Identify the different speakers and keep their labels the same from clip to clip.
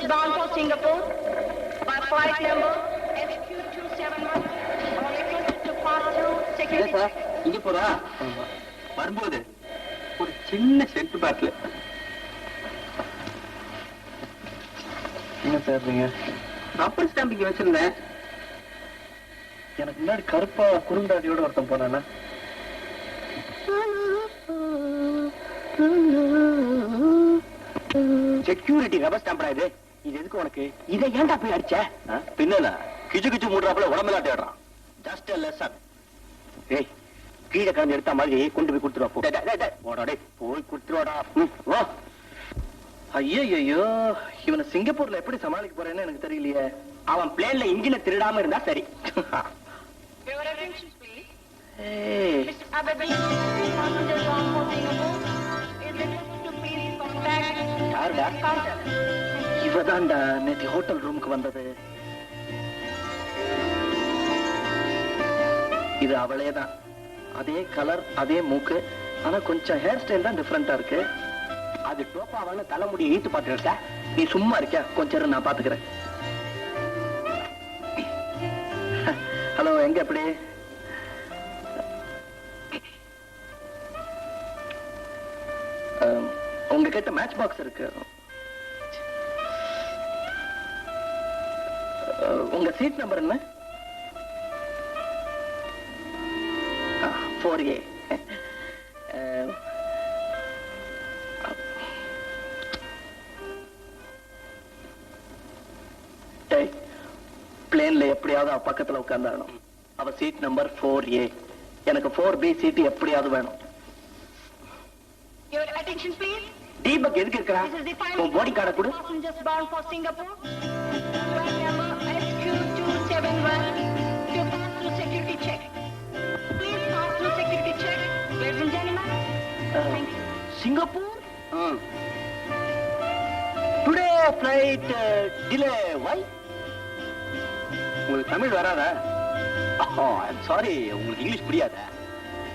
Speaker 1: bound for Singapore by flight number SQ271. All requested to pass through security check.
Speaker 2: இங்க போறா வரும்போது ஒரு சின்ன சென்ட் பாட்டில். என்ன சார் நீங்க ரப்பர் ஸ்டாம்பிங் வச்சிருந்தேன். எனக்கு முன்னாடி கருப்பா குறுந்தாடியோட ஒருத்தன் போனானா? செக்யூரிட்டி ரப்பர் ஸ்டாம்பா இது? இது எதுக்கு உனக்கு? இதை ஏன்டா போய் அடிச்ச? பின்னா கிச்சு கிச்சு மூடுறாப்புல உடம்பெல்லாம் தேடுறான். Just lesson. ஏய் கீழே கலந்து எடுத்த மாதிரி கொண்டு போய் கொடுத்துருவா. போய் கொடுத்துருவாடா. ஐயோ இவனை சிங்கப்பூர்ல எப்படி சமாளிக்க போறேன்னு எனக்கு தெரியலையே. அவன் பிளேன்ல இன்ஜினை திருடாம இருந்தா சரி. இவதான்டா நேற்று ஹோட்டல் ரூமுக்கு வந்தது. இது அவளேதான். அதே கலர் அதே மூக்கு. ஆனா கொஞ்சம் ஹேர் ஸ்டைல் தான் டிஃபரெண்டா இருக்கு. அது டோப்பாவான தலைமுடியை ஈட்டு பாத்துக்கிட்ட. நீ சும்மா இருக்கியா? கொஞ்சம் நான் பாத்துக்கிறேன். ஹலோ, எங்க எப்படி? உங்ககிட்ட மேட்ச் பாக்ஸ் இருக்கு. உங்க சீட் நம்பர் என்ன? 4A. பிளேன்ல எப்படியாவது அவ பக்கத்துல உட்கார்ந்தாகணும். அவ சீட் நம்பர் 4A. எனக்கு 4B சீட் எப்படியாவது வேணும்.
Speaker 1: Your attention please.
Speaker 2: தீபக் எதுக்கு இருக்கா? உன் பாடி கார்டை கொடு.
Speaker 1: Passengers bound for Singapore. Flight number SQ271 to pass through security check. Please pass through security check. Ladies and gentlemen. Thank you.
Speaker 2: Singapore? Today flight delay. Why? உங்களுக்கு தமிழ் வராதா? I'm sorry, உங்களுக்கு English புரியாதா?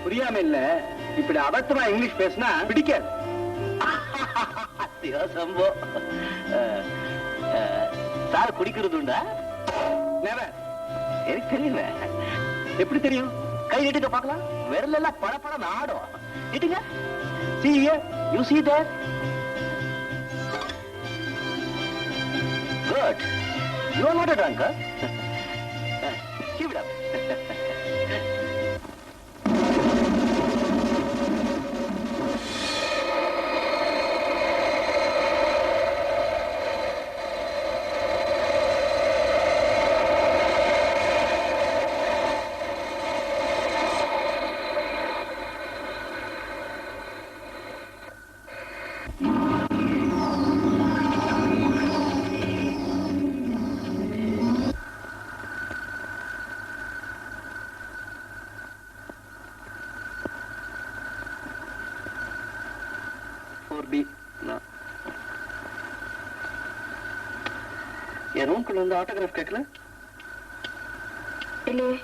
Speaker 2: புரியாம இல்ல, இப்படி அபத்தமா இங்கிலீஷ் பேசினா பிடிக்காது. Shambho sir குடிக்கிறது உண்டா? எனக்கு தெரியல. எப்படி தெரியும்? கை நீட்டுங்க பார்க்கலாம். விரல் எல்லாம் படப்பட ஆடும். நீட்டுங்க. See here, you see that? Good. You are not a drunkard. Keep it up. 4B. என் ரூம்குள்ள வந்து ஆட்டோகிராஃப் கேட்கல?
Speaker 1: இல்லையே.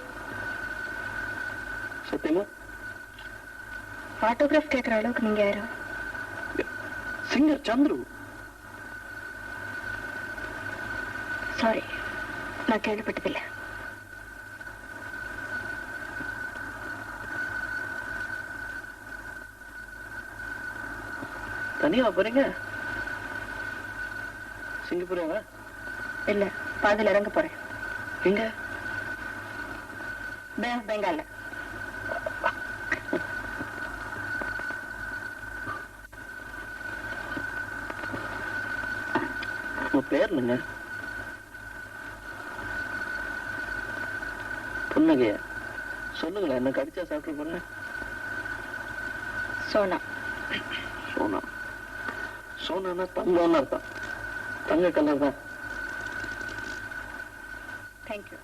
Speaker 2: சத்தியமா?
Speaker 1: ஆட்டோகிராஃப் கேட்கிற அளவுக்கு நீங்க யாரு?
Speaker 2: சிங்கர் சந்துரு.
Speaker 1: சாரி, நான் கேள்விப்பட்டதில்லை.
Speaker 2: தனியா போறீங்க? சிங்கப்பூரா?
Speaker 1: இல்ல, பாதியில் இறங்க போறேன்.
Speaker 2: எங்க?
Speaker 1: பெங்கால்ல.
Speaker 2: உங்க பேர் என்னங்க? புன்னகையா? சொல்லுங்களேன், என்ன கடிச்சா சாப்பிட்டு போறேன்.
Speaker 1: சோனா.
Speaker 2: சோனா? சோனா தங்கம்னு அர்த்தம். தங்க கலர் தான்.
Speaker 1: தேங்க்யூ.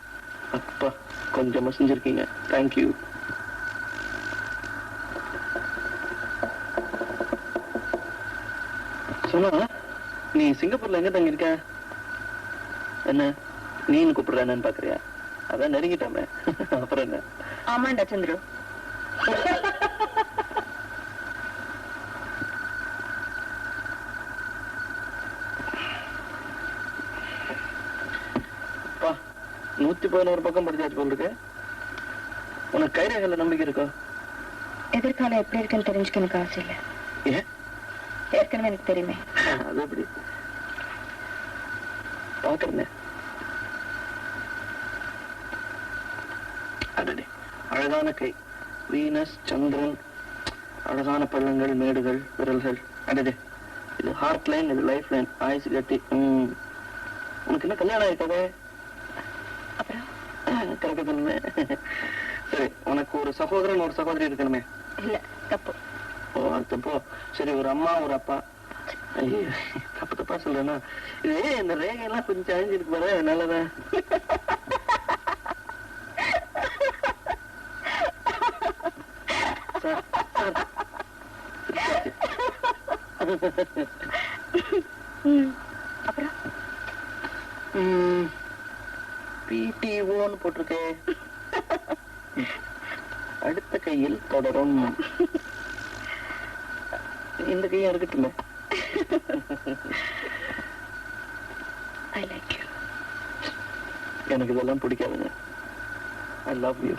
Speaker 2: அப்பா, கொஞ்சமா செஞ்சிருக்கீங்க. தேங்க்யூ. சோனா, நீ சிங்கப்பூர்ல எங்க தங்கி இருக்க? என்ன நீன்னு கூப்பிடுற என்னன்னு பாக்குறியா? அதான் நெருங்கிட்டோமே. அப்புறம் என்ன?
Speaker 1: ஆமாண்டா சந்திரு.
Speaker 2: 111 பக்கம் படிச்சாச்சு போல் இருக்கு. உனக்கு கைரேகையில நம்பிக்கை இருக்கா?
Speaker 1: எதிர்காலம் எப்படி இருக்குன்னு தெரிஞ்சுக்க எனக்கு ஆசை இல்லை.
Speaker 2: ஏன்?
Speaker 1: ஏற்கனவே எனக்கு தெரியுமே.
Speaker 2: அது எப்படி பாக்குறேன். அடடே, அழகான கை, வீனஸ், சந்திரன், அழகான பள்ளங்கள், மேடுகள், விரல்கள். அடடே, இது ஹார்ட் லைன், இது லைஃப் லைன், ஆயுசு கட்டி. உனக்கு என்ன கல்யாணம் ஆயிருக்காதே?
Speaker 1: அப்புறம்
Speaker 2: கரெக்டா தானே? சரி, உனக்கு ஒரு சகோதரன் ஒரு சகோதரி இருக்கணுமே?
Speaker 1: இல்ல, தப்பு.
Speaker 2: ஓ, அது தப்போ? சரி, ஒரு அம்மா ஒரு அப்பா. ஐயோ, தப்பு தப்பா சொல்றேன்னா, இது இந்த ரேகையெல்லாம் கொஞ்சம் அழிஞ்சிருக்கு பாரு, நல்லதான்.
Speaker 1: அப்புறம்
Speaker 2: பிடிஓன்னு போட்டிருக்கே. அடுத்த கையில் தொடரும். இந்த கையா இருக்கட்டுமே.
Speaker 1: I like you.
Speaker 2: எனக்கு இதெல்லாம் பிடிக்காதுங்க. I love you.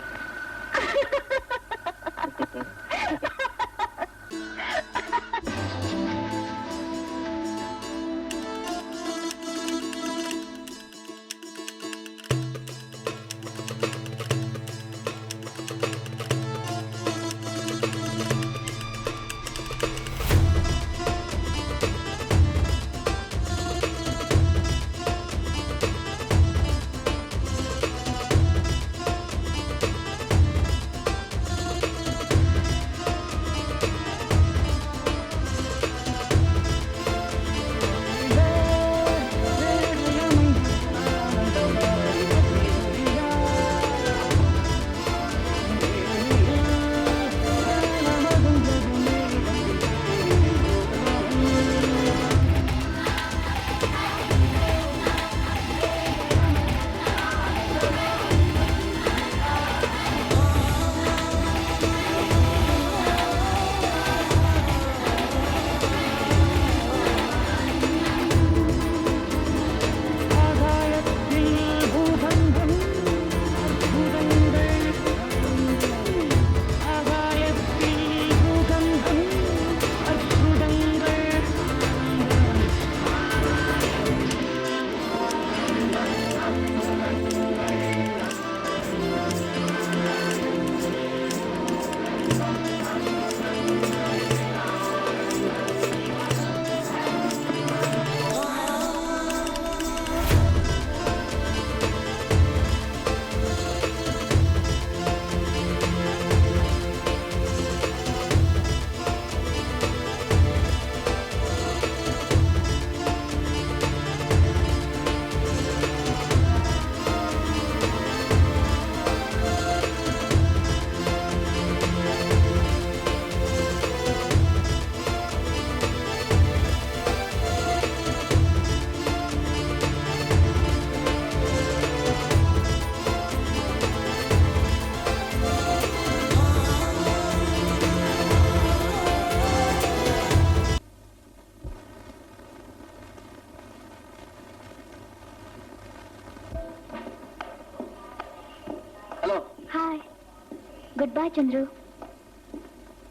Speaker 1: Good bye Chandru.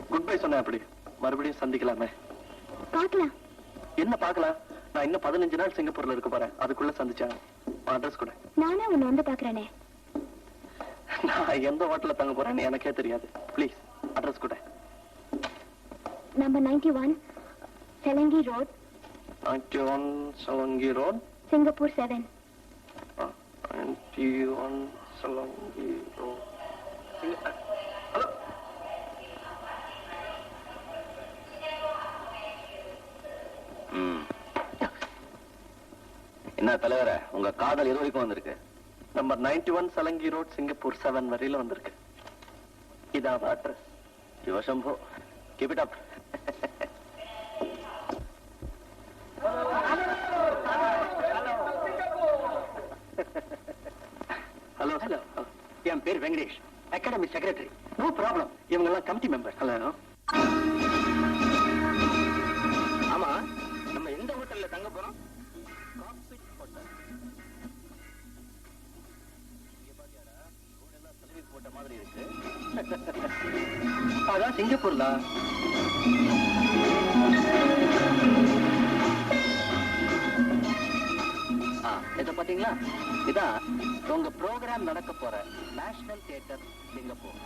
Speaker 2: Good bye சொன்ன அப்படி மறுபடியும் சந்திக்கலாமே.
Speaker 1: பார்க்கலாம்.
Speaker 2: என்ன பார்க்கலாம்? நான் இன்னும் 15 நாள் சிங்கப்பூர்ல இருக்க போறேன். அதுக்குள்ள சந்திச்சா அட்ரஸ் கூட.
Speaker 1: நானே உன்னை வந்து பாக்குறேனே.
Speaker 2: நான் எந்த ஹோட்டல்ல தங்க போறேன்னு எனக்கே தெரியாது. ப்ளீஸ் அட்ரஸ் கூட.
Speaker 1: நம்பர் 91 செலங்கி ரோட்.
Speaker 2: 91 செலங்கி ரோட்,
Speaker 1: சிங்கப்பூர் 7.
Speaker 2: 91 செலங்கி ரோட். ஹலோ, என்ன தலைவர, உங்க காதல் எது வரைக்கும் வந்திருக்கு? நம்பர் 91 சலங்கி ரோட், சிங்கப்பூர் 7 வரையில வந்திருக்கு. இதான் அட்ரஸ். சிவசம்போ, keep it up. Hello hello, என் பேர் Venkatesh, academy secretary. No problem, இவங்க எல்லாம் கமிட்டி மெம்பர். ஹலோ, ஆமா, நம்ம எந்த ஹோட்டல்ல தங்க போறோம்? அதான் சிங்கப்பூர்ல. இத பாத்தீங்களா? இதான் உங்க ப்ரோக்ராம் நடக்க போற நேஷனல் தியேட்டர் சிங்கப்பூர்.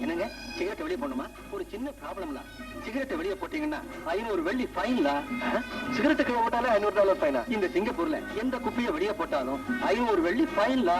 Speaker 2: என்னங்க சிகரெட் வெளியே போடணுமா? ஒரு சின்ன ப்ராப்ளம் தான். சிகரெட் வெளியே போட்டீங்கன்னா 500 வெள்ளி ஃபைன்ல. சிகரெட் கீழே போட்டாலே $500 ஃபைனா? இந்த சிங்கப்பூர்ல எந்த குப்பையை வெளியே போட்டாலும் 500 வெள்ளி ஃபைன்ல.